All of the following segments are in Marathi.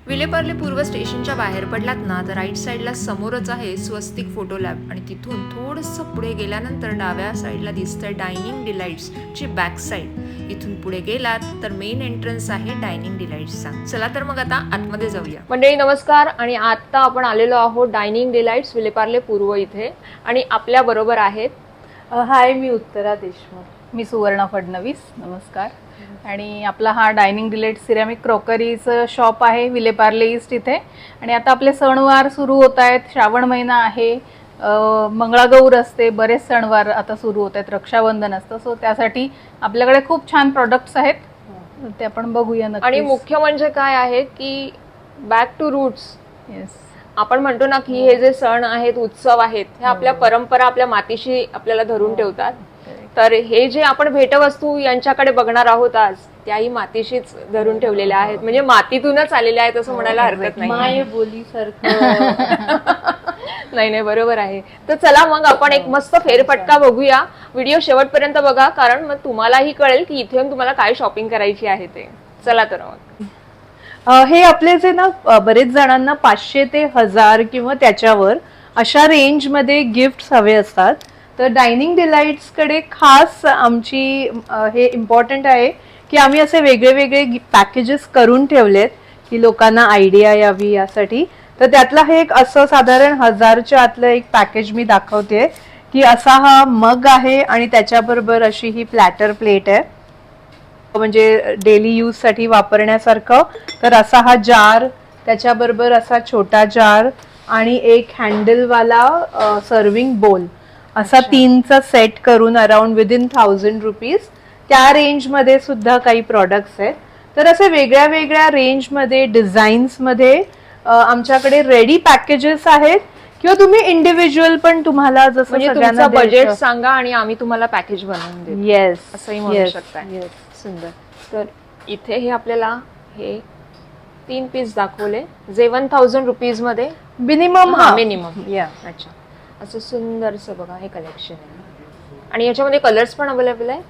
विलेपार्ले पूर्व स्टेशनच्या बाहेर पडलात ना तर राईट साईडला समोरच आहे स्वस्तिक फोटो लॅब आणि तिथून थोडंसं पुढे गेल्यानंतर डाव्या साईडला दिसतंय डायनिंग डिलाइट्स ची बॅक साईड. इथून पुढे गेलात तर मेन एंट्रन्स आहे डायनिंग डिलाइट्सचा. चला तर मग आता आतमध्ये जाऊया. मंडळी नमस्कार. आणि आता आपण आलेलो आहोत डायनिंग डिलाइट्स विलेपार्ले पूर्व इथे आणि आपल्या बरोबर आहेत हाय, मी उत्तरा देशमुख. मी सुवर्णा फडणवीस. नमस्कार. आणि आपला हा डायनिंग डिलाइट सिरॅमिक क्रॉकरीचं शॉप आहे विलेपार्ले ईस्ट इथे. आणि आता आपले सणवार सुरू होत आहेत. श्रावण महिना आहे, मंगळागौर असते, बरेच सणवार आता सुरू होत आहेत, रक्षाबंधन असतं. सो त्यासाठी आपल्याकडे खूप छान प्रोडक्ट्स आहेत, ते आपण बघूया नक्की. आणि मुख्य म्हणजे काय आहे की बॅक टू रूट्स. येस, आपण म्हणतो ना की हे जे सण आहेत, उत्सव आहेत, हे आपल्या परंपरा, आपल्या मातीशी आपल्याला धरून ठेवतात. तर हे जे आपण भेटवस्तू यांच्याकडे बघणार आहोत आज, त्याही मातीशीच धरून ठेवलेल्या आहेत, म्हणजे मातीतूनच आलेल्या आहेत असं म्हणायला हरकत नाही. माय बोलीसारखं. नाही, बरोबर आहे. तर चला मग आपण एक मस्त फेरफटका बघूया. व्हिडिओ शेवटपर्यंत बघा, कारण मग तुम्हालाही कळेल की इथे येऊन तुम्हाला काय शॉपिंग करायची आहे ते. चला तर मग. हे आपले जे ना बरेच जणांना 500 ते 1000 किंवा त्याच्यावर अशा रेंजमध्ये गिफ्ट्स हवे असतात. तर डायनिंग डिलाइट्स कडे खास आमची हे इम्पॉर्टंट आहे की आम्ही असे वेगळे वेगळे पॅकेजेस करून ठेवलेत की लोकांना आयडिया यावी यासाठी. तर त्यातला हे एक असं साधारण 1000च्या आतलं एक पॅकेज मी दाखवते की असा हा मग आहे आणि त्याच्याबरोबर अशी ही प्लॅटर प्लेट आहे, म्हणजे डेली यूज साठी वापरण्यासारखं. तर असा हा जार, त्याच्याबरोबर असा छोटा जार आणि एक हँडलवाला सर्विंग बोल, असा 3चा सेट करून अराउंड विदिन 1000 रुपीज. त्या रेंजमध्ये सुद्धा काही प्रॉडक्ट्स आहेत. तर असे वेगळ्या वेगळ्या रेंजमध्ये, डिझाईन्समध्ये आमच्याकडे रेडी पॅकेजेस आहेत किंवा तुम्ही इंडिव्हिज्युअल पण तुम्हाला जसं म्हणजे सगळ्यांना तुमचं बजेट सांगा आणि आम्ही तुम्हाला पॅकेज बनवून देऊ. येस, असंही म्हणू शकता. सुंदर. तर इथे हे आपल्याला हे 3 पीस दाखवले जे 1000 रुपीज मध्ये मिनिमम. मिनिमम. या, अच्छा, असं सुंदरसं बघा हे कलेक्शन आहे. आणि याच्यामध्ये कलर्स पण अवेलेबल आहे.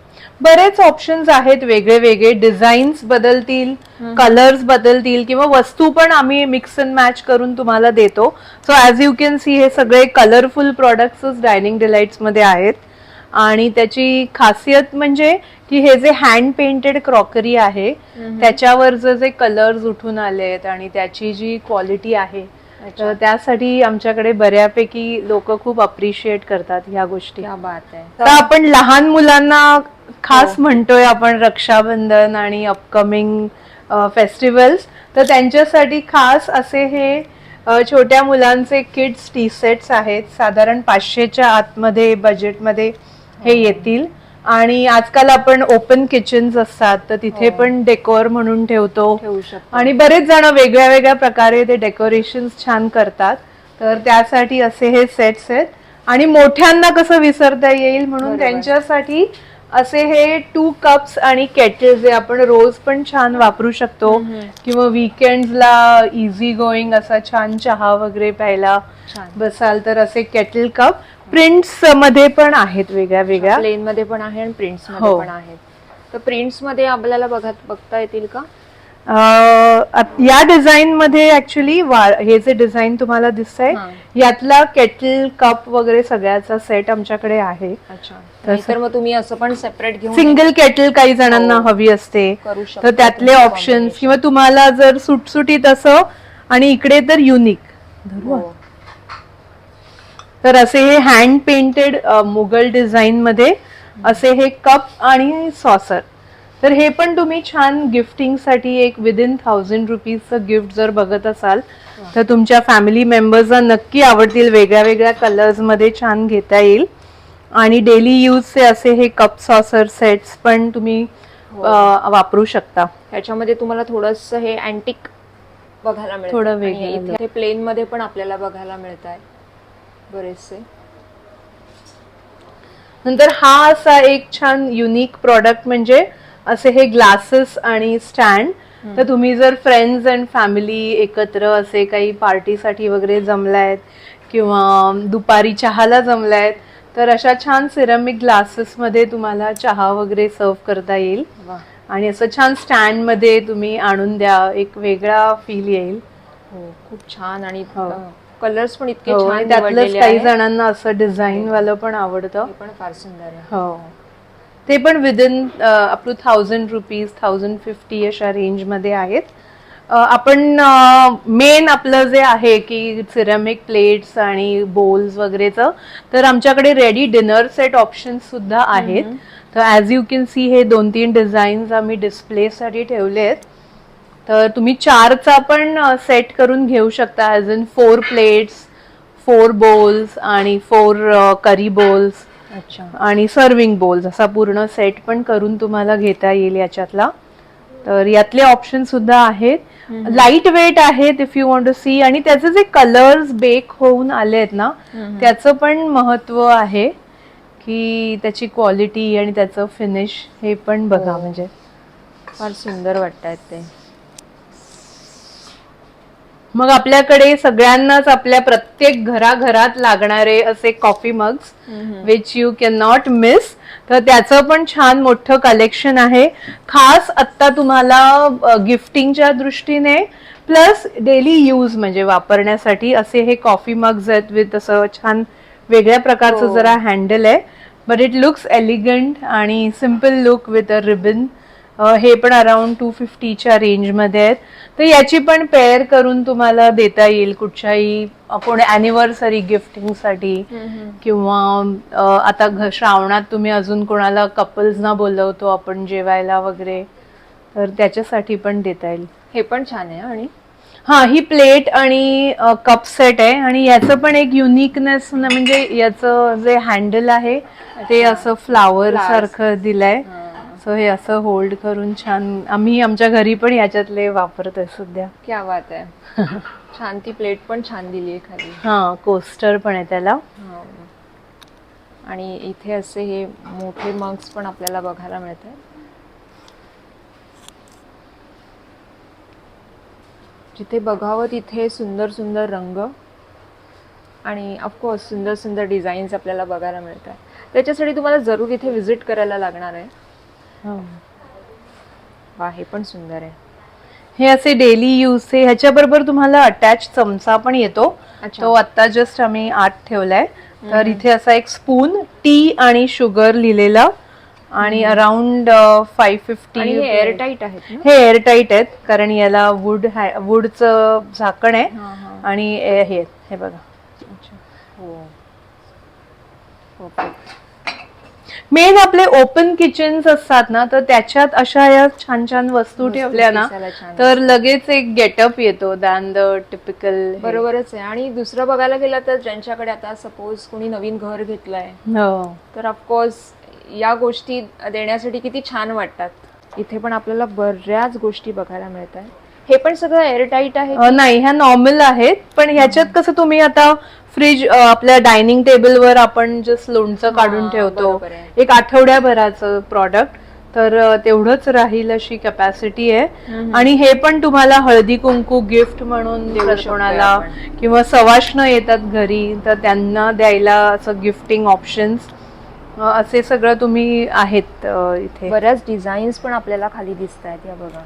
बरेच ऑप्शन्स आहेत, वेगळे वेगळे डिझाईन्स बदलतील, कलर्स बदलतील किंवा वस्तू पण आम्ही मिक्स अँड मॅच करून तुम्हाला देतो. So as you can see हे सगळे कलरफुल प्रॉडक्ट्स डायनिंग डिलाइट्स मध्ये आहेत. आणि त्याची खासियत म्हणजे की हे जे हँड पेंटेड क्रॉकरी आहे त्याच्यावर जे कलर्स उठून आलेत आणि त्याची जी क्वालिटी आहे, तर त्यासाठी आमच्याकडे बऱ्यापैकी लोक खूप अप्रिशिएट करतात ह्या गोष्टी. क्या बात आहे. तर आपण लहान मुलांना खास म्हणतोय आपण रक्षाबंधन आणि अपकमिंग फेस्टिवल्स, तर त्यांच्यासाठी खास असे हे छोट्या मुलांचे किड्स टी सेट्स आहेत. साधारण 500च्या आतमध्ये बजेटमध्ये हे येतील. आणि आजकाल आपण ओपन किचन्स असतात तर तिथे पण डेकोर म्हणून ठेवू ठेवतो. शकतो. आणि बरेच जण वेगळ्या वेगळ्या प्रकारे ते डेकोरेशन्स छान करतात. तर त्यासाठी असे हे सेट्स आहेत. आणि मोठ्यांना कसं विसरता येईल म्हणून त्यांच्यासाठी असे हे 2 कप्स आणि केटल जे आपण रोज पण छान वापरू शकतो किंवा वीकेंड्सला इझी गोईंग असा छान चहा वगैरे प्यायला बसाल तर असे केटल कप. प्रिंट्स मध्ये पण आहेत वेगळ्या वेगळ्या, प्लेन मध्ये पण आहे आणि प्रिंट्स मध्ये पण आहेत. तर प्रिंट्स मध्ये आपल्याला बघता येतील का? या डिझाईन मध्ये ऍक्च्युली हे जे डिझाईन तुम्हाला दिसतंय यातला केटल कप वगैरे सगळ्याचा सेट आमच्याकडे आहे. अच्छा, तर मग तुम्ही असं पण सेपरेट घेऊन सिंगल केटल काही जणांना हवी असते तर त्यातले ऑप्शन्स, किंवा तुम्हाला जर सुटसुटीत असं आणि इकडे तर युनिक तर असे हे हँड पेंटेड मुघल डिझाईन मध्ये असे हे कप आणि सॉसर. तर हे पण तुम्ही छान गिफ्टिंग साठी एक विदिन 1000 रुपीजचं गिफ्ट जर बघत असाल तर तुमच्या फॅमिली मेंबर्सना नक्की आवडतील. वेगळ्या वेगळ्या कलर्स मध्ये छान घेता येईल. आणि डेली यूजचे असे हे कप सॉसर सेट्स पण तुम्ही वापरू शकता. ह्याच्यामध्ये तुम्हाला थोडस हे अँटिक बघायला मिळतं, थोडं वेगळं. हे प्लेन मध्ये पण आपल्याला बघायला मिळत आहे बरेचसे. नंतर हा असा एक छान युनिक प्रॉडक्ट म्हणजे असे हे ग्लासेस आणि स्टँड. तर तुम्ही जर फ्रेंड्स अँड फॅमिली एकत्र असे काही पार्टीसाठी वगैरे जमलायत किंवा दुपारी चहाला जमलायत तर अशा छान सिरॅमिक ग्लासेस मध्ये तुम्हाला चहा वगैरे सर्व करता येईल. आणि असं छान स्टँड मध्ये तुम्ही आणून द्या, एक वेगळा फील येईल. हो, खूप छान. आणि हो. कलर्स पण इतके हो, छान आणि त्यातलंच निवडलेले काही आहेत. जणांना असं डिझाईन वालं पण आवडतं. हे पण फार सुंदर आहे. हो, ते पण विदिन अप टू 1000 रुपीज 1050 अशा रेंज मध्ये आहेत. आपण मेन आपलं जे आहे की सिरेमिक प्लेट्स आणि बोल्स वगैरेचं, तर आमच्याकडे रेडी डिनर सेट ऑप्शन सुद्धा आहेत. तर ऍज यू कॅन सी हे 2-3 डिझाईन्स आम्ही डिस्प्लेसाठी ठेवले आहेत. तर तुम्ही 4चा पण सेट करून घेऊ शकता, ॲज इन 4 प्लेट्स, 4 बोल्स आणि 4 करी बोल्स अच्छा. आणि सर्विंग बोल्स, असा पूर्ण सेट पण करून तुम्हाला घेता येईल याच्यातला. तर यातले ऑप्शन सुद्धा आहेत. लाईट वेट आहेत if you want to see, आणि त्याचे जे कलर्स बेक होऊन आले आहेत ना, त्याचं पण महत्व आहे की त्याची क्वालिटी आणि त्याचं फिनिश हे पण बघा. हो. म्हणजे फार सुंदर वाटतायत ते. मग आपल्याकडे सगळ्यांनाच आपल्या प्रत्येक घराघरात लागणारे असे coffee mugs which you can not miss, तर त्याचं पण छान मोठं कलेक्शन आहे. खास आत्ता तुम्हाला गिफ्टिंगच्या दृष्टीने प्लस डेली यूज म्हणजे वापरण्यासाठी असे हे कॉफी मग्स आहेत, विथ असं छान वेगळ्या प्रकारचं जरा हँडल आहे, बट इट लुक्स एलिगंट आणि simple look with a ribbon. हे पण अराउंड 250च्या रेंजमध्ये आहेत. तर याची पण पेअर करून तुम्हाला देता येईल कुठच्याही कोणी अॅनिव्हर्सरी गिफ्टिंगसाठी, किंवा आता श्रावणात तुम्ही अजून कोणाला कपल्सना बोलवतो आपण जेवायला वगैरे, तर त्याच्यासाठी पण देता येईल. हे पण छान आहे. आणि हा, ही प्लेट आणि कप सेट आहे, आणि याचं पण एक युनिकनेस म्हणजे याचं जे हँडल आहे ते असं फ्लावर सारखं दिलंय. सो हे असं होल्ड करून छान आम्ही आमच्या घरी पण याच्यातले वापरतोय सध्या. क्या बात आहे. छान. ती प्लेट पण छान दिली आहे खाली. हा, कोस्टर पण आहे त्याला. हो. आणि इथे असे हे मोठे मग्स पण आपल्याला बघायला मिळतात. जिथे बघावं तिथे सुंदर सुंदर रंग आणि ऑफकोर्स सुंदर सुंदर डिझाईन्स आपल्याला बघायला मिळतात. त्याच्यासाठी तुम्हाला जरूर इथे व्हिजिट करायला लागणार आहे. वा, हे पण सुंदर आहे. हे असे डेली यूजचे, ह्याच्याबरोबर तुम्हाला अटॅच चमचा पण येतो. तो आता जस्ट आम्ही आत ठेवलाय. तर इथे असा एक स्पून, टी आणि शुगर लिहिलेला, आणि अराउंड 550. आणि हे एअरटाईट आहेत ना? हे एअरटाईट आहेत, कारण याला वुडचं झाकण आहे. आणि हे बघा. हो, परफेक्ट. मेन आपले ओपन किचन्स असतात ना, तर त्याच्यात अशा या छान छान वस्तू ठेवल्या ना, तर लगेच एक गेटअप येतो दॅन द टिपिकल. बरोबरच आहे. आणि दुसरं बघायला गेलं तर ज्यांच्याकडे आता सपोज कोणी नवीन घर घेतलंय, तर ऑफकोर्स या गोष्टी देण्यासाठी किती छान वाटतात. इथे पण आपल्याला बऱ्याच गोष्टी बघायला मिळतात. हे पण सगळं एअरटाईट आहे? नाही, ह्या नॉर्मल आहेत, पण ह्याच्यात कसं तुम्ही आता फ्रीज आपल्या डायनिंग टेबलवर आपण जस्ट लोणचं काढून ठेवतो, एक आठवड्याभराचं प्रॉडक्ट, तर तेवढंच राहील अशी कॅपॅसिटी आहे. आणि हे पण तुम्हाला हळदी कुंकू गिफ्ट म्हणून देऊ कोणाला, किंवा सवाष्ण येतात घरी तर त्यांना द्यायला असं गिफ्टिंग ऑप्शन्स, असे सगळं तुम्ही आहेत इथे. बऱ्याच डिझाईन्स पण आपल्याला खाली दिसत आहेत. या बघा,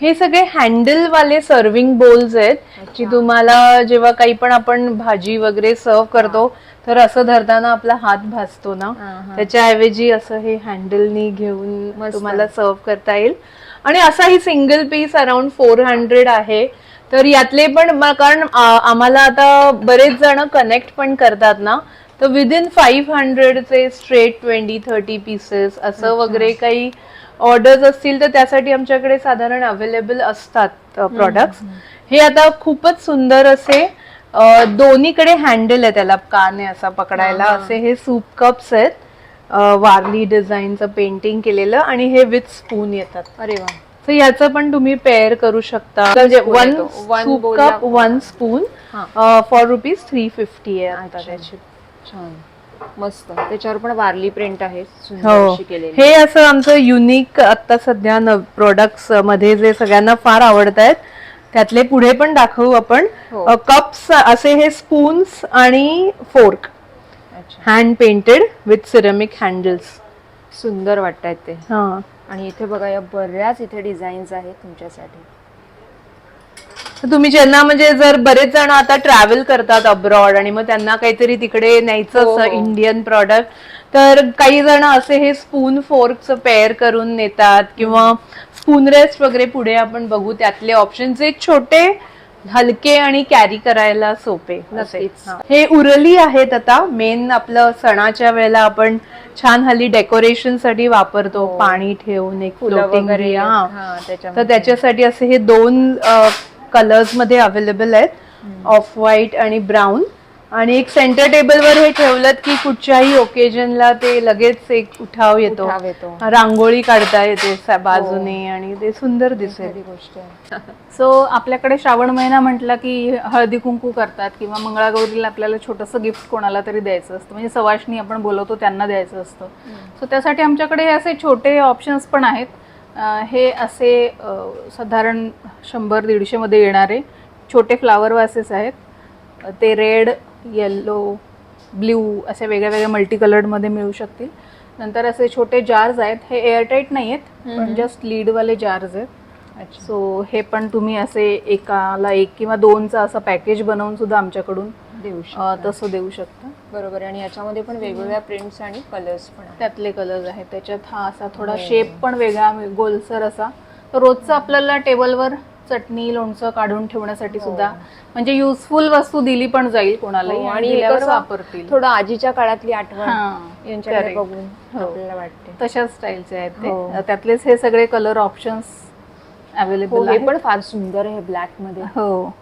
हे सगळे हँडल वाले सर्विंग बोल्स आहेत, की तुम्हाला जेव्हा काही पण आपण भाजी वगैरे सर्व करतो तर असं धरताना आपला हात भासतो ना, त्याच्याऐवजी असं हे हँडलनी घेऊन तुम्हाला सर्व करता येईल. आणि असा ही सिंगल पीस अराउंड 400 आहे. तर यातले पण, कारण आम्हाला आता बरेच जण कनेक्ट पण करतात ना, तर विदिन 500चे स्ट्रेट 20-30 पीसेस असं वगैरे काही ऑर्डर्स असतील तर त्यासाठी आमच्याकडे साधारण अवेलेबल असतात प्रॉडक्ट्स. हे आता खूपच सुंदर असे दोन्हीकडे हँडल आहे, त्याला कान आहे असा पकडायला, असे हे सूप कप्स आहेत, वारली डिझाईनचं पेंटिंग केलेलं, आणि हे विथ स्पून येतात. अरे वा. तर याचं पण तुम्ही पेअर करू शकता. म्हणजे 1 सूप कप 1 स्पून फॉर ₹350 आहे आता त्याची. छान, मस्त. त्याच्यावर पण वारली प्रिंट आहे. हो, हे असं आमचं युनिक आता सध्या प्रोडक्ट्स मध्ये जे सगळ्यांना फार आवडत आहेत, त्यातले पुढे पण दाखवू आपण. कप्स असे हे स्पून्स आणि fork, hand painted with ceramic handles. सुंदर वाटतायत ते. हा, आणि इथे बघा या बऱ्याच इथे डिझाईन्स आहेत तुमच्यासाठी. तर तुम्ही ज्यांना म्हणजे जर बरेच जण आता ट्रॅव्हल करतात अब्रॉड आणि मग त्यांना काहीतरी तिकडे न्यायचं हो, असतं हो. इंडियन प्रॉडक्ट, तर काही जण असे हे स्पून फोर्कचं पेअर करून नेतात किंवा स्पून रेस्ट वगैरे पुढे आपण बघू त्यातले ऑप्शन जे छोटे, हलके आणि कॅरी करायला सोपे असे. नक्कीच. हा. हे उरली आहेत आता मेन आपलं सणाच्या वेळेला आपण छान हल्ली डेकोरेशन साठी वापरतो, हो. पाणी ठेवून एक फुलं फ्लोटिंग वगैरे. दिया. हा, तर त्याच्यामध्ये. त्याच्यासाठी असे हे 2 कलर्स मध्ये अवेलेबल आहेत, ऑफ व्हाईट आणि ब्राऊन. आणि एक सेंटर टेबलवर हे ठेवलं की कुठच्याही ओकेजनला ते लगेच एक उठाव येतो, उठाव येतो. रांगोळी काढता येते बाजूने आणि ते सुंदर दिसेल. खरी गोष्ट आहे. सो आपल्याकडे श्रावण महिना म्हटला की हळदी कुंकू करतात किंवा मंगळागौरीला आपल्याला छोटंसं गिफ्ट कोणाला तरी द्यायचं असतं, म्हणजे सवाष्णी आपण बोलवतो त्यांना द्यायचं असतं. सो त्यासाठी आमच्याकडे हे असे छोटे ऑप्शन्स पण आहेत. हे असे साधारण 100-150 मध्ये येणारे छोटे फ्लावर वासेस आहेत. ते रेड, येल्लो, ब्ल्यू असे वेगळ्या वेगळ्या मल्टी कलर्डमध्ये मिळू शकतील. नंतर असे छोटे जार्स आहेत, हे एअरटाईट नाही आहेत पण जस्ट लीडवाले जार्स आहेत. सो हे पण तुम्ही असे एकाला 1 किंवा 2चा असं पॅकेज बनवून सुद्धा आमच्याकडून देऊ शकता. तसं देऊ शकता. बरोबर आहे. आणि याच्यामध्ये पण वेगवेगळ्या प्रिंट्स आणि कलर्स पण आहेत. त्यातले कलर्स आहेत. त्याच्यात हा असा थोडा शेप पण वेगळा गोलसर असा. तर रोजचं आपल्याला टेबलवर चटणी लोणचं काढून ठेवण्यासाठी सुद्धा म्हणजे युजफुल वस्तू दिली पण जाईल कोणालाही हो, आणि आणि दिल्यावर कसं वापरतील. थोडं आजीच्या काळातली आठवण हां, यांच्याकडे correct. बघून हो. आपल्याला वाटते. तशाच स्टाईलचे आहेत हो. ते. त्यातलेच हे सगळे कलर ऑप्शन्स हो, अवेलेबल हे आहेत. पण फार सुंदर आहे ब्लॅक मध्ये. हो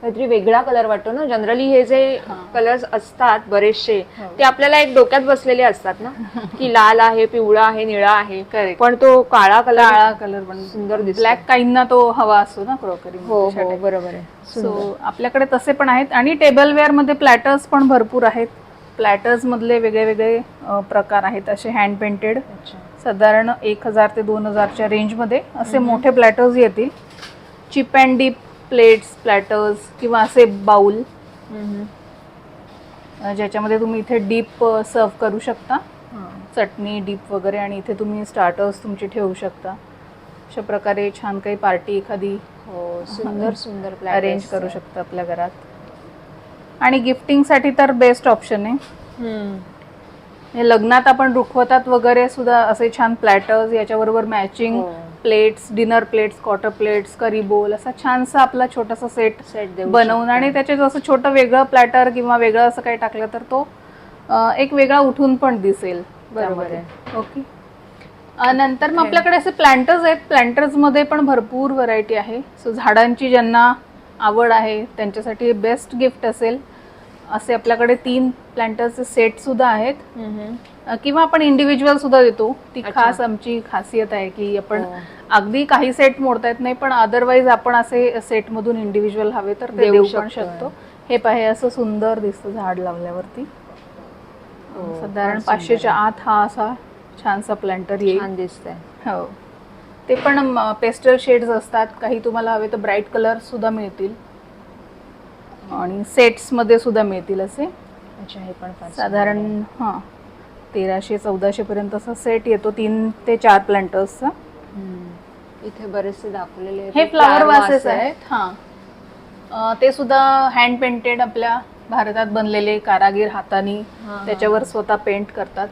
काहीतरी वेगळा कलर वाटतो ना. जनरली हे जे कलर्स असतात बरेचसे हो. ते आपल्याला एक डोक्यात बसलेले असतात ना, की लाल आहे, पिवळा आहे, निळा आहे. Correct. पण तो काळा काळा कलर पण सुंदर दिसतो. ब्लॅक काहींना तो हवा असतो ना क्रॉकरी. हो हो, बरोबर आहे. सो आपल्याकडे तसे पण आहेत. आणि टेबलवेअर मध्ये प्लॅटर्स पण भरपूर आहेत. प्लॅटर्स मधले वेगळे वेगळे प्रकार आहेत असे हँड पेंटेड. अच्छा. साधारण 1000 ते 2000च्या रेंजमध्ये असे मोठे प्लॅटर्स येतील. चिप अँड डीप प्लेट्स, प्लॅटर्स किंवा असे बाउल ज्याच्यामध्ये तुम्ही इथे डीप सर्व करू शकता, चटणी डीप वगैरे, आणि इथे तुम्ही स्टार्टर्स तुमचे ठेवू शकता. अशा प्रकारे छान काही पार्टी एखादी हो, सुंदर सुंदर अरेंज करू शकता आपल्या घरात. आणि गिफ्टिंगसाठी तर बेस्ट ऑप्शन आहे. हे लग्नात आपण रुखवतात वगैरे सुद्धा असे छान प्लॅटर्स, याच्याबरोबर matching plates, dinner plates, quarter plates, curry bowl, असा छानसा आपला छोटासा सेट देऊ बनवून आणि त्याच्यात असं छोटं वेगळं प्लॅटर किंवा वेगळं असं काही टाकलं तर तो एक वेगळा उठून पण दिसेल. बरोबर आहे. ओके. नंतर मग आपल्याकडे असे प्लांटर्स आहेत. प्लांटर्समध्ये पण भरपूर व्हरायटी आहे. सो झाडांची ज्यांना आवड आहे त्यांच्यासाठी बेस्ट गिफ्ट असेल असे आपल्याकडे 3 प्लांटर्सचे सेट सुद्धा आहेत. किंवा आपण इंडिव्हिज्युअल सुद्धा देतो. ती खास आमची खासियत आहे की आपण अगदी काही सेट मोडता येत नाही, पण अदरवाईज आपण असे सेट मधून इंडिव्हिज्युअल हवे तर ते देऊ पण शकतो. हे पाहे असं सुंदर दिसतं झाड लावल्यावरती. साधारण 500च्या आत हा असा छानसा प्लांटर येईल. छान दिसतंय. हो, ते पण पेस्टल शेड्स असतात. काही तुम्हाला हवे तर ब्राईट कलर सुद्धा मिळतील आणि सेट्स मध्ये सुद्धा मिळतील असे. अच्छा, हे पण फार साधारण 1300-1400 पर्यंत असा सेट येतो 3 ते 4 प्लांटर्सचा. इथे बरेचसे दाखवलेले आहेत. हे फ्लावर वासेस आहेत. ते सुद्धा हँड पेंटेड, आपल्या भारतात बनलेले कारागीर हातानी त्याच्यावर स्वतः पेंट करतात.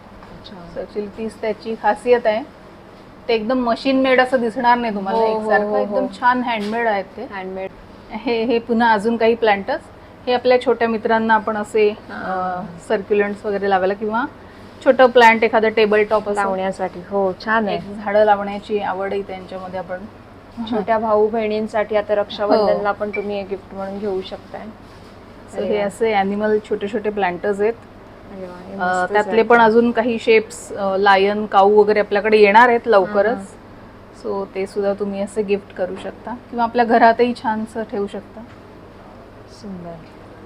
ऍक्च्युअली तीच त्याची खासियत आहे. ते एकदम मशीन मेड असं दिसणार नाही तुम्हाला एकसारखं. एकदम छान हँडमेड आहेत ते. हँडमेड. हे पुन्हा अजून काही प्लांटर्स हे आपल्या छोट्या मित्रांना आपण असे सर्क्युलंट्स वगैरे लावायला किंवा छोटं प्लांट एखादं टेबल टॉप लावण्यासाठी. हो, छान आहे. झाडं लावण्याची आवडही त्यांच्यामध्ये आपण छोट्या भाऊ बहिणींसाठी आता रक्षाबंधनला पण तुम्ही एक गिफ्ट म्हणून घेऊ शकताय. हे असे अॅनिमल छोटे छोटे प्लांटर्स आहेत. अरे वा, हे मस्तच त्यातले आहे. पण अजून काही शेप्स, लायन, काऊ वगैरे आपल्याकडे येणार आहेत लवकरच. सो ते सुद्धा तुम्ही असे गिफ्ट करू शकता किंवा आपल्या घरातही छानसं ठेवू शकता. सुंदर.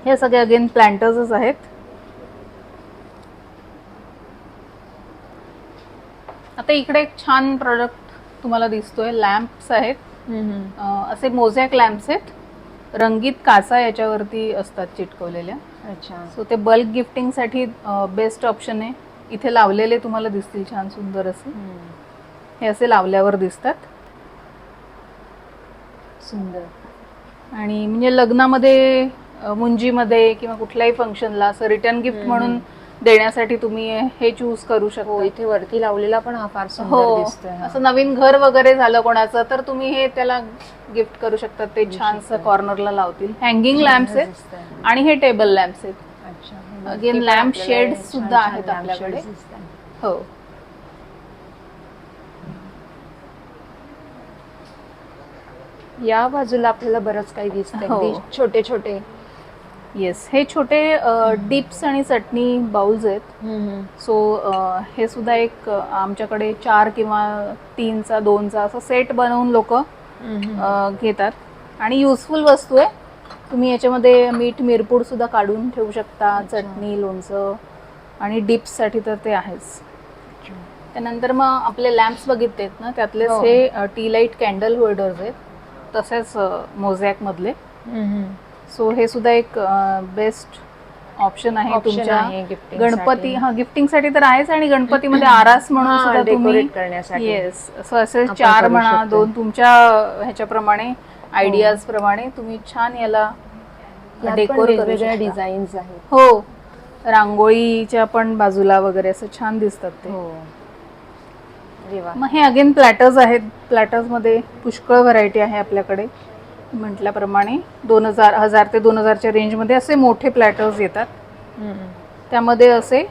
हे सगळे अगेन प्लांटर्सच आहेत. आता इकडे एक छान प्रोडक्ट तुम्हाला दिसतोय. लॅम्प्स आहेत. असे मोझॅक लॅम्प्स आहेत. रंगीत काचा याच्यावरती असतात चिटकवलेल्या. अच्छा. सो ते बल्क गिफ्टिंगसाठी बेस्ट ऑप्शन आहे. इथे लावलेले तुम्हाला दिसतील छान सुंदर असे. हे असे लावल्यावर दिसतात. सुंदर. आणि म्हणजे लग्नामध्ये, मुंजीमध्ये किंवा कुठल्याही फंक्शनला असं रिटर्न गिफ्ट म्हणून देण्यासाठी तुम्ही हे चूज करू हो, शकता. इथे वरती लावलेला पण हा फार सुंदर हो, दिसतोय. हा. असं नवीन घर वगैरे झालं कोणाचं तर तुम्ही हे त्याला गिफ्ट करू शकता. ते छानसं कॉर्नरला लावतील. हँगिंग लॅम्प्स आहेत दिसतंय. आणि हे टेबल लॅम्प्स आहेत. अच्छा. Again, वरती पण lamp आपल्याला shades छान सुद्धा छान आहेत lamp आपल्याकडे. shades दिसताय. हो. या बाजूला आपल्याला बरंच काही दिसतंय. हो. अगदी छोटे छोटे. येस, हे छोटे डिप्स आणि चटणी बाउल्स आहेत. सो हे सुद्धा एक आमच्याकडे 4 किंवा 3चा 2चा असं सेट बनवून लोक घेतात आणि युजफुल वस्तू आहे. तुम्ही याच्यामध्ये मीठ मिरपूड सुद्धा काढून ठेवू शकता. चटणी, लोणचं आणि डिप्ससाठी तर ते आहेच. त्यानंतर मग आपले लॅम्प्स बघितलेत ना, त्यातलेच हो. हे टी लाईट कॅन्डल होल्डर्स आहेत, तसेच मोझॅक मधले. सो हे सुद्धा एक बेस्ट ऑप्शन आहे Option तुमच्या आहे gifting गणपती. साठी. हा, गिफ्टिंगसाठी तर आहेच आणि गणपतीमध्ये आरास म्हणून हा, सुद्धा तुम्ही decorate करण्यासाठी. येस, असं असे आपण 4 करू म्हणा, शकतो. 2 तुमच्या ह्याच्याप्रमाणे आयडियाज प्रमाणे तुम्ही छान याला यात पण डेकोर करू वेगवेगळ्या शकता. डिझाईन्स आहेत. हो, रांगोळीच्या पण बाजूला वगैरे असं छान दिसतात ते. हो. अरे वा. मग हे अगेन प्लॅटर्स आहेत. प्लॅटर्समध्ये पुष्कळ व्हरायटी आहे आपल्याकडे. म्हटल्याप्रमाणे 1000 ते 2000च्या रेंजमध्ये असे मोठे प्लॅटर्स येतात. त्यामध्ये असे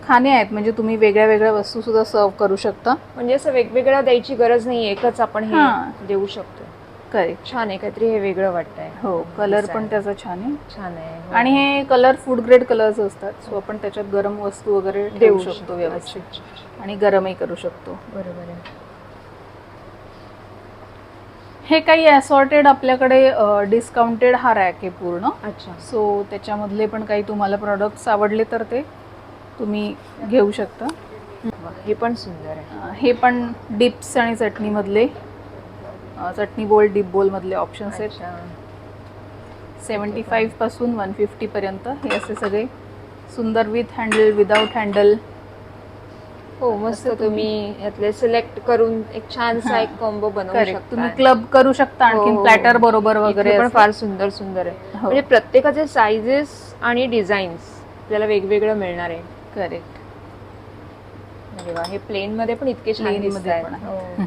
खाणे आहेत, म्हणजे तुम्ही वेगळ्या वेगळ्या वस्तू सुद्धा सर्व करू शकता. म्हणजे असं वेगवेगळं द्यायची गरज नाही, एकच आपण हे हा. देऊ शकतो. करेक्ट. छान आहे, काहीतरी हे वेगळं वाटतंय. हो, कलर Design. पण त्याचा छान आहे. छान आहे. हो. आणि हे कलर फूड ग्रेड कलर्स असतात. सो आपण त्याच्यात गरम वस्तू वगैरे देऊ शकतो व्यवस्थित. अच्छा. आणि गरमही करू शकतो. बरोबर आहे. हे काही असॉर्टेड आपल्याकडे डिस्काउंटेड हा रॅक आहे पूर्ण. अच्छा. सो त्याच्यामधले पण काही तुम्हाला प्रोडक्ट्स आवडले तर ते तुम्ही घेऊ शकता. वा, हे पण सुंदर आहे. हे पण डिप्स आणि चटणीमधले चटणी बोल, डिप बोल मधले ऑप्शन्स आहेत. अच्छा. 75 पासून 150 पर्यंत हे असे सगळे सुंदर विथ हँडल, विदाउट हँडल. हो, मस्त. तुम्ही यातले सिलेक्ट करून एक छानसा एक कॉम्बो बनवू करेक्ट. शकता. तुम्ही क्लब करू शकता आणखी हो, हो. प्लॅटर बरोबर वगैरे इथे पण असं. फार सुंदर सुंदर आहे. हो. म्हणजे प्रत्येकाचे साइजेस आणि डिझाईन्स आपल्याला वेगवेगळं मिळणार आहे. करेक्ट. अरे वा, हे प्लेन मध्ये पण इतके छान Plain मध्ये दिसतायत. पण आहे. हो.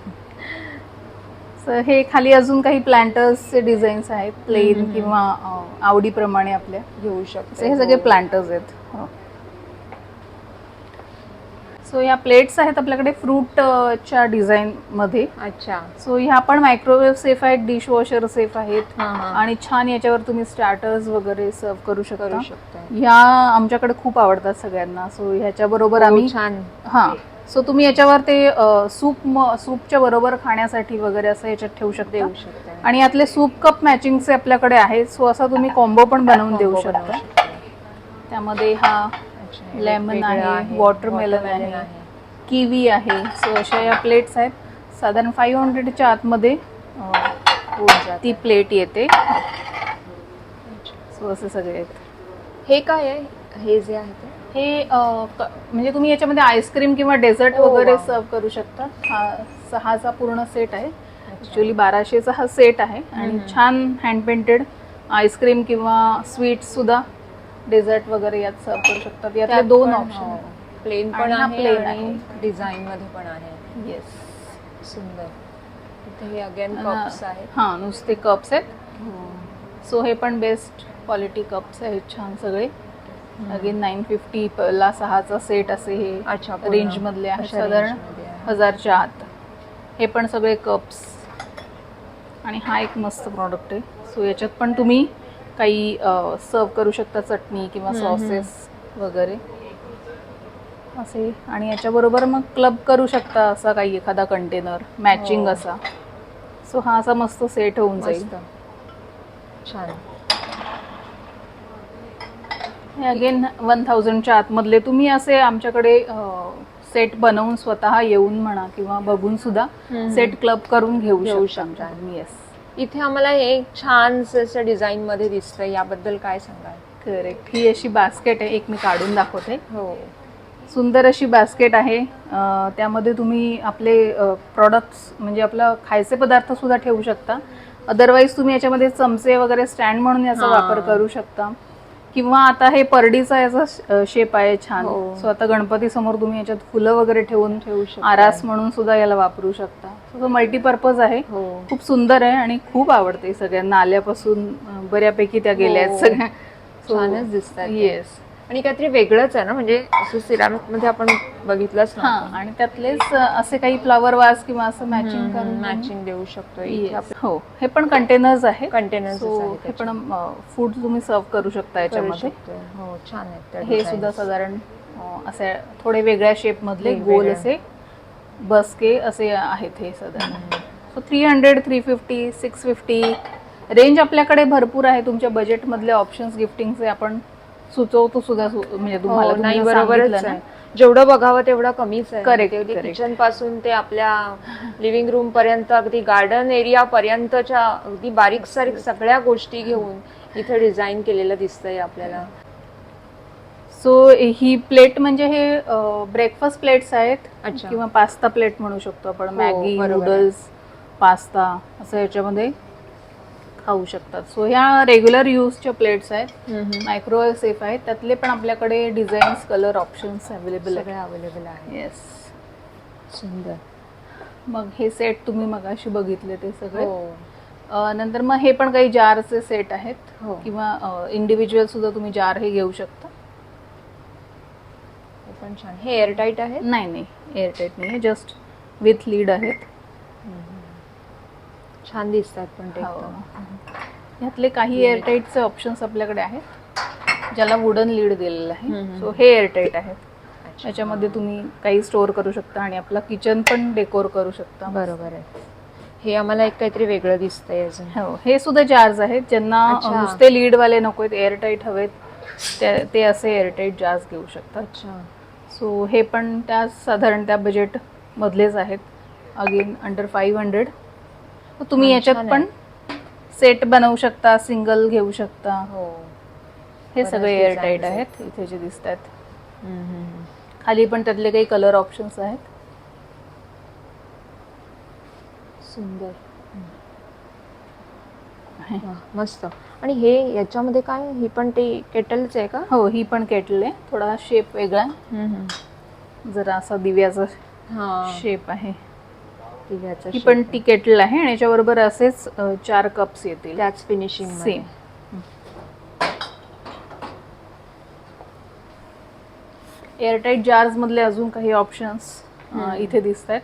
सो हे खाली अजून काही प्लांटर्सचे डिझाईन्स आहेत, प्लेन किंवा आवडीप्रमाणे आपल्या. घेऊ So शकतो. हे सगळे प्लांटर्स आहेत. हो. सो या प्लेट्स आहेत आपल्याकडे फ्रूटच्या डिझाईन मध्ये. अच्छा. सो ह्या पण मायक्रोवेव्ह सेफ आहेत, डिशवॉशर सेफ आहेत. हा, हा. आणि छान याच्यावर तुम्ही स्टार्टर्स वगैरे सर्व करू शकता. करू शकता. ह्या आमच्याकडे खूप आवडतात सगळ्यांना. सो ह्याच्या बरोबर हो, आम्ही छान. हा. सो तुम्ही याच्यावर ते सूपच्या बरोबर खाण्यासाठी वगैरे असं याच्यात ठेवू शकता. देऊ शकता. आणि यातले सूप कप मॅचिंगचे आपल्याकडे आहेत. सो असा तुम्ही कॉम्बो पण बनवून देऊ Combo बनवू शकता. शकता. त्यामध्ये हा अच्छा, हे लेमन वेगवेगळं आहे, वॉटरमेलन आहे, किवी आहे. सो अशा या प्लेट्स आहेत. साधारण 500च्या आतमध्ये होऊन जातं. ती प्लेट येते. सो असे सगळे आहेत. हे काय आहे, हे जे आहे ते? हे म्हणजे तुम्ही याच्यामध्ये आईस्क्रीम किंवा डेझर्ट Oh, वगैरे wow. सर्व करू शकता. हा 6चा पूर्ण सेट आहे. ॲक्च्युली 1200चा हा सेट आहे. आणि छान हँड पेंटेड आईस्क्रीम किंवा स्वीट्स सुद्धा डेझर्ट वगैरे यात सर्व करू शकतात. यातले 2 ऑप्शन. प्लेन पण आणि हा आहे plain आणि आहे. डिझाईन मध्ये पण आहे. येस. सुंदर. इथे हे अगेन कप्स आहेत. हां, नुसते कप्स आहेत. सो हे पण बेस्ट क्वालिटी कप्स आहेत छान सगळे. अगेन 950 ला 6चा सेट असे अच्छा, हे पूर्ण. रेंज मधले आहेत. अशा साधारण range मध्ये आहे. 1000च्या आत. हे पण सगळे कप्स. आणि हा एक मस्त प्रॉडक्ट आहे. सो याच्यात पण तुम्ही काही सर्व करू शकता, चटणी किंवा सॉसेस वगैरे असे. आणि याच्याबरोबर मग क्लब करू शकता असा काही एखादा कंटेनर मॅचिंग हो. असा. सो हा असा मस्त सेट होऊन जाईल. मस्त. छान. हे अगेन 1000च्या आतमधले तुम्ही असे आमच्याकडे सेट बनवून स्वतः येऊन म्हणा किंवा बघून सुद्धा सेट क्लब करून घेऊ शकता. येस. इथे आम्हाला हे छान असं डिझाईन मध्ये दिसतंय, याबद्दल काय सांगाल? करेक्ट. ही अशी बास्केट आहे, एक मी काढून दाखवते. हो. सुंदर अशी बास्केट आहे. त्यामध्ये तुम्ही आपले प्रॉडक्ट्स म्हणजे आपलं खायचे पदार्थ सुद्धा ठेवू शकता. अदरवाईज तुम्ही याच्यामध्ये चमचे वगैरे स्टँड म्हणून याचा हा. वापर करू शकता. किंवा आता हे परडीचा याचा शेप आहे छान. हो. सो आता गणपती समोर तुम्ही याच्यात फुलं वगैरे ठेवून ठेवू शकता. आरास म्हणून सुद्धा याला वापरू शकता. सो मल्टीपर्पज आहे. हो. खूप सुंदर आहे आणि खूप आवडते सगळ्यांना. आल्यापासून बऱ्यापैकी त्या गेल्या आहेत हो. सगळ्या. छानच दिसतात ते. येस. आणि काहीतरी वेगळंच आहे ना, म्हणजे असं सिरामिक मध्ये आपण बघितलंच हा, आणि त्यातलेच असे काही फ्लॉवर वास किंवा असं मॅचिंग करून मॅचिंग देऊ शकतो. Yes. हो, हे पण कंटेनर्स आहे. कंटेनर्स So, हे पण फूड तुम्ही सर्व करू शकता याच्यामध्ये. हो, छान आहेत. हे सुद्धा साधारण असे थोडे वेगळ्या शेप मधले वेगवेगळ्या. गोल असे बसके असे आहेत हे साधारण. सो 300, 350, 650 रेंज आपल्याकडे भरपूर आहे. तुमच्या बजेट मधले ऑप्शन्स गिफ्टिंगचे आपण सुचवतो सुद्धा म्हणजे तुम्हाला. नाही, तुम्ही बरोबरच सांगितलं ना. आहे. जेवढं बघावं तेवढं कमीच आहे. Correct, तेवढी correct. किचन पासून ते आपल्या लिव्हिंग रूम पर्यंत, अगदी गार्डन एरिया पर्यंतच्या अगदी बारीक सारीक सगळ्या गोष्टी घेऊन इथे डिझाईन केलेलं दिसतंय आपल्याला. सो ही प्लेट म्हणजे हे ब्रेकफास्ट प्लेट्स आहेत. अच्छा. किंवा पास्ता प्लेट म्हणू शकतो आपण. मॅगी, बरोबर आहे. नूडल्स, पास्ता असं याच्यामध्ये खाऊ शकतात. सो ह्या रेग्युलर यूजच्या प्लेट्स आहेत. मायक्रोवेव्ह सेफ आहेत. त्यातले पण आपल्याकडे डिझाईन्स, कलर ऑप्शन्स अवेलेबल आहेत. सगळं अवेलेबल आहे. येस. सुंदर. मग हे सेट तुम्ही मगाशी बघितले ते सगळे. हो. नंतर मग हे पण काही जारचे सेट आहेत. हो. किंवा इंडिव्हिज्युअल सुद्धा तुम्ही जार हे घेऊ शकता. हे पण छान. हे एअरटाईट आहे. नाही, एअरटाईट नाही आहे. जस्ट विथ लीड आहेत. छान दिसतात पण ते हो. एकदम. यातले काही एअरटाईटचे ऑप्शन्स आपल्याकडे आहेत, ज्याला वुडन लीड दिलेलं आहे. सो हे एअरटाईट आहेत. याच्यामध्ये तुम्ही काही स्टोअर करू शकता आणि आपला किचन पण डेकोर करू शकता. बरोबर आहे. हे आम्हाला एक काहीतरी वेगळं दिसतंय अजून. हो, हे सुद्धा जार्स आहेत. ज्यांना अच्छा. नुसते लीड वाले नकोत, एअरटाईट हवेत, ते असे एअरटाईट जार्स घेऊ शकतात. अच्छा. सो हे पण त्या साधारण त्या बजेट मधलेच आहेत. Again under 500. तुम्ही याच्यात छान पण सेट बनवू शकता, सिंगल घेऊ शकता. हो. हे बऱ्याच सगळे designs एअरटाईट आहेत. आहेत. इथे जे दिसत आहेत हम्म. खाली पण त्यातले काही कलर ऑप्शन्स आहेत. सुंदर. वाह, मस्त. आणि हे याच्यामध्ये काय, ही पण ते केटलच आहे का? हो, ही पण केटल आहे. थोडा शेप वेगळा, जरा असा दिव्याचा हा, शेप आहे. दिव्याचा ही shape पण आहे. ती केटल आहे आणि याच्याबरोबर असेच 4 कप्स येतील. त्याच फिनिशिंग सेम. एअरटाईट जार्स मधले अजून काही ऑप्शन्स इथे दिसत आहेत.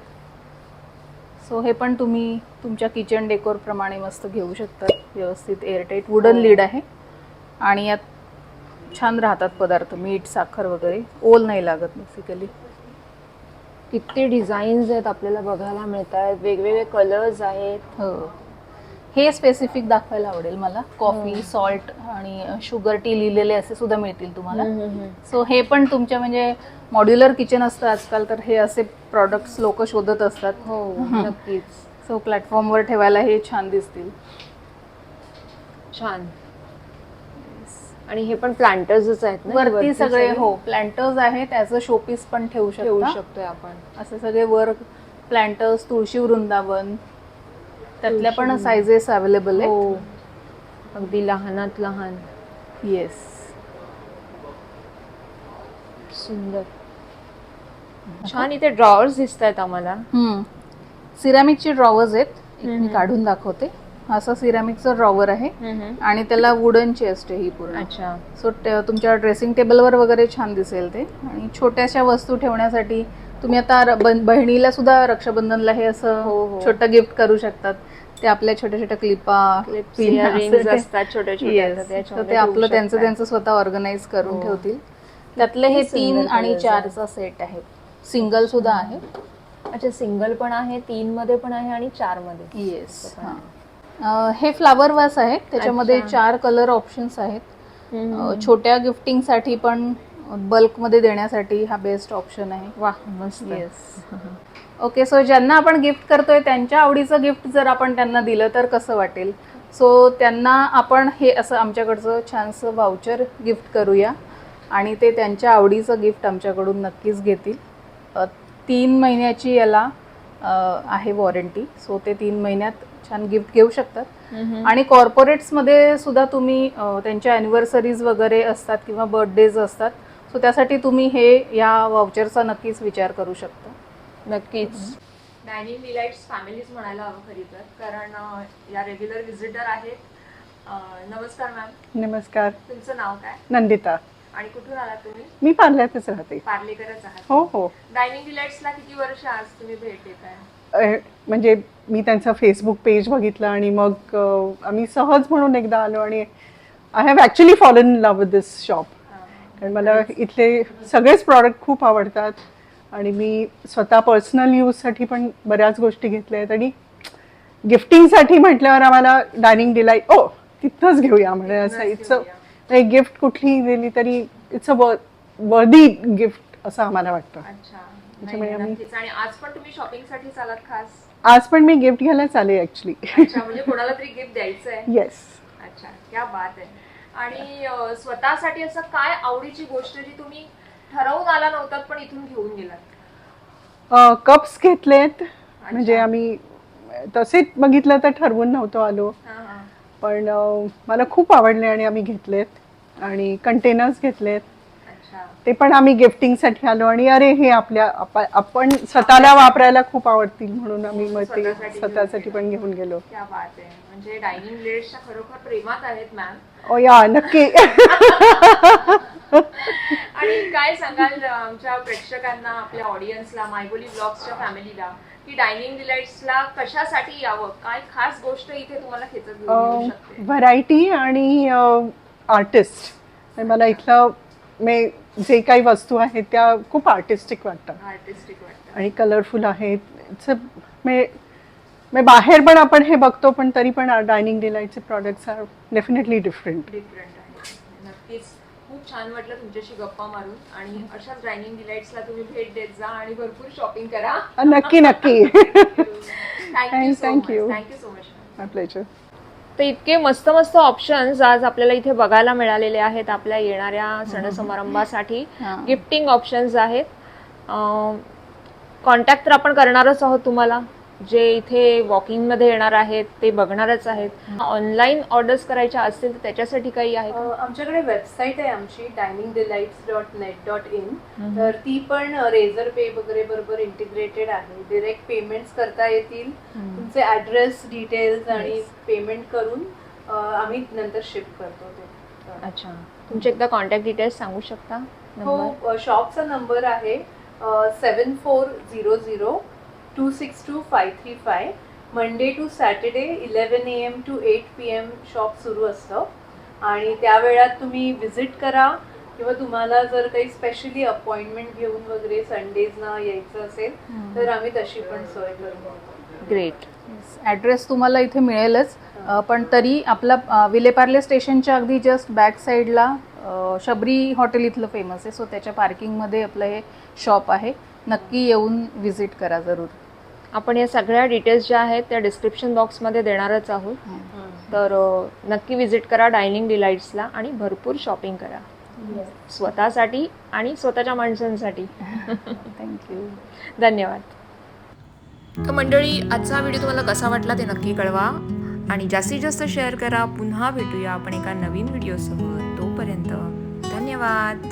सो हे पण तुम्ही तुमच्या किचन डेकोर प्रमाणे मस्त घेऊ शकता. व्यवस्थित एअरटाईट वुडन लीड आहे आणि यात छान राहतात पदार्थ. मीठ, साखर वगैरे ओल नाही लागत बेसिकली. किती डिझाईन्स आहेत आपल्याला बघायला मिळत आहेत. वेगवेगळे कलर्स आहेत. हो, हे स्पेसिफिक दाखवायला आवडेल मला. कॉफी, सॉल्ट आणि शुगर टी लिहिलेले असे सुद्धा मिळतील तुम्हाला. सो हे पण तुमच्या म्हणजे मॉड्युलर किचन असतं आजकाल, तर हे असे प्रॉडक्ट्स लोक शोधत असतात. हो, नक्कीच. सो प्लॅटफॉर्मवर ठेवायला हे छान दिसतील. छान. आणि हे पण प्लांटर्सच आहेत ना? वरती सगळे हो प्लांटर्स आहेत. ॲज अ शोपीस पण ठेवू शकता. शकतोय आपण. असे सगळे वर प्लांटर्स, तुळशी वृंदावन, त्यातल्या पण साइजेस अवेलेबल आहेत. हो, अगदी लहानात लहान. येस. सुंदर. छान. इथे ड्रॉवर्स दिसत आहेत आम्हाला. सिरामिकचे ड्रॉवर्स आहेत. एक मी काढून दाखवते. असं सिरामिकचं ड्रॉवर आहे आणि त्याला वुडन चेस्ट आहे ही पूर्ण. अच्छा. सो तुमच्या ड्रेसिंग टेबलवर वगैरे छान दिसेल ते. आणि छोट्याशा वस्तू ठेवण्यासाठी तुम्ही आता बहिणीला सुद्धा रक्षाबंधनला हे असं छोटं गिफ्ट करू शकतात. ते आपल्या छोट्या छोट्या क्लिपा, रिंग्स असतात छोट्या छोट्या. ते आपलं त्यांचं स्वतः ऑर्गनाइज करून ठेवतील. त्यातले हे 3 आणि 4चा सेट आहे. सिंगल सुद्धा आहे. अच्छा, सिंगल पण आहे, 3 मध्ये पण आहे आणि 4 मध्ये. येस. हे फ्लावर वास आहेत. त्याच्यामध्ये 4 कलर ऑप्शन्स आहेत. छोट्या गिफ्टिंग साठी पण बल्क मध्ये देण्यासाठी हा बेस्ट ऑप्शन आहे. वाह, मस्त. येस. ओके. सो ज्यांना आपण गिफ्ट करतोय त्यांच्या आवडीचं गिफ्ट जर आपण त्यांना दिलं तर कसं वाटेल. सो त्यांना आपण हे असं आमच्याकडचं छानसं व्हाउचर गिफ्ट करूया आणि ते त्यांच्या आवडीचं गिफ्ट आमच्याकडून नक्कीच घेतील. 3 महिन्याची याला आहे वॉरंटी, सो ते 3 महिन्यात छान गिफ्ट घेऊ शकतात. आणि कॉर्पोरेट्समध्ये सुद्धा तुम्ही त्यांच्या ॲनिव्हर्सरीज वगैरे असतात किंवा बर्थडेज असतात, सो त्यासाठी तुम्ही हे या वाउचरचा नक्कीच विचार करू शकता. नक्कीच. डायनिंग डिलाइट्स फॅमिलीज म्हणायला हवं खरी तर, कारण या रेग्युलर व्हिजिटर आहेत. नमस्कार मॅम, नमस्कार. तुमचं नाव काय नंदिता. आणि कुठून आलात तुम्ही? मी पार्ल्यातच राहते. पार्लेकरच आहात? हो हो. डायनिंग डिलाइट्सला किती वर्ष आज तुम्ही भेट देताय? म्हणजे मी त्यांचं फेसबुक पेज बघितलं आणि मग आम्ही सहज म्हणून एकदा आलो आणि I have actually fallen in love with this shop. कारण मला इथले सगळेच प्रॉडक्ट खूप आवडतात आणि मी स्वतः पर्सनल यूजसाठी पण बऱ्याच गोष्टी घेतल्या आहेत आणि गिफ्टिंगसाठी म्हटल्यावर आम्हाला डायनिंग डिलाइट तिथंच घेऊया म्हणजे असं इट्स एक गिफ्ट कुठली दिली तरी इट्स अ वर्दी गिफ्ट असं आम्हाला वाटतं. अच्छा, त्याच्यामुळे आम्ही नक्कीच. आणि आज पण तुम्ही शॉपिंगसाठी चालात खास? आज पण मी गिफ्ट घ्यायला चाले ॲक्च्युली. अच्छा, म्हणजे कोणाला तरी गिफ्ट द्यायचं आहे? येस. अच्छा, क्या बात आहे. आणि स्वतःसाठी असं काय आवडीची गोष्ट जी तुम्ही ठरवून आला नव्हतात पण इथून घेऊन गेलात? कप्स घेतलेत, म्हणजे आम्ही तसेच बघितलं तर ठरवून नव्हतो आलो, पण मला खूप आवडले आणि आम्ही घेतलेत. आणि कंटेनर्स घेतलेत, ते पण आम्ही गिफ्टिंगसाठी आलो आणि अरे हे आपण स्वतःला वापरायला खूप आवडतील म्हणून आम्ही मग ते स्वतःसाठी पण घेऊन गेलो. क्या बात आहे. म्हणजे डायनिंग डिलाइट्सच्या खरोखर प्रेमात आहेत मॅम. ओ या नक्की. आणि काय सांगाल आमच्या प्रेक्षकांना, आपल्या ऑडियन्सला, मायबोली ब्लॉग्सच्या फॅमिलीला, की डायनिंग डिलाइट्सला कशासाठी यावं? काय खास गोष्ट इथे तुम्हाला खेचत घेऊन येऊ शकते? व्हरायटी आणि आर्टिस्ट. मला इथलं जे काही वस्तू आहेत त्या खूप आर्टिस्टिक वाटतात आणि कलरफुल आहेत. बाहेर पण आपण हे बघतो पण तरी पण डायनिंग डिलाइटचे प्रॉडक्ट्स आर डेफिनेटली डिफरंट आहे. नक्कीच. खूप छान वाटलं तुमच्याशी गप्पा मारून. आणि अशाच डायनिंग डिलाइट्सला तुम्ही भेट देत जा आणि भरपूर शॉपिंग करा. नक्की नक्की. Thank you thank you so much. My pleasure. तर इतके मस्त मस्त ऑप्शन्स आज आपल्याला इथे बघायला मिळालेले आहेत आपल्या येणाऱ्या सण-समारंभासाठी. गिफ्टिंग ऑप्शन्स आहेत. कॉन्टॅक्ट तर आपण करणारच आहोत तुम्हाला. जे इथे वॉकिंगमध्ये येणार आहेत ते बघणारच आहेत. ऑनलाईन ऑर्डर्स करायच्या असतील तर त्याच्यासाठी काही आहे का? आमच्याकडे वेबसाईट आहे आमची diningdelights.net.in. तर ती पण रेझर पे वगैरे बरोबर इंटिग्रेटेड आहे. डिरेक्ट पेमेंट्स करता येतील. तुमचे ऍड्रेस डिटेल्स आणि पेमेंट करून आम्ही नंतर शिफ्ट करतो ते. अच्छा, तुमचे एकदा कॉन्टॅक्ट डिटेल्स सांगू शकता? हो, शॉपचा नंबर आहे 7400262535. Monday to Saturday 11 AM to 8 PM shop सुरू असतं आणि त्या वेळात तुम्ही विजिट करा किंवा तुम्हाला जर काही स्पेशली अपॉइंटमेंट घेऊन वगैरे संडेजना यायचं असेल तर आम्ही तशी पण सोय करू. ग्रेट. ॲड्रेस तुम्हाला इथे मिळेलच, पण तरी आपला विलेपार्ले स्टेशनच्या अगदी जस्ट बॅक साईडला शबरी हॉटेल इथलं फेमस आहे, सो त्याच्या पार्किंगमध्ये आपलं हे शॉप आहे. नक्की येऊन व्हिजिट करा जरूर. आपण या सगळ्या डिटेल्स ज्या आहेत त्या डिस्क्रिप्शन बॉक्समध्ये देणारच आहोत. तर नक्की विजिट करा डायनिंग डिलाइट्सला आणि भरपूर शॉपिंग करा स्वतःसाठी आणि स्वतःच्या माणसांसाठी. थँक्यू. धन्यवाद. तर मंडळी, आजचा व्हिडिओ तुम्हाला कसा वाटला ते नक्की कळवा आणि जास्तीत जास्त शेअर करा. पुन्हा भेटूया आपण एका नवीन व्हिडिओसोबत. तोपर्यंत धन्यवाद.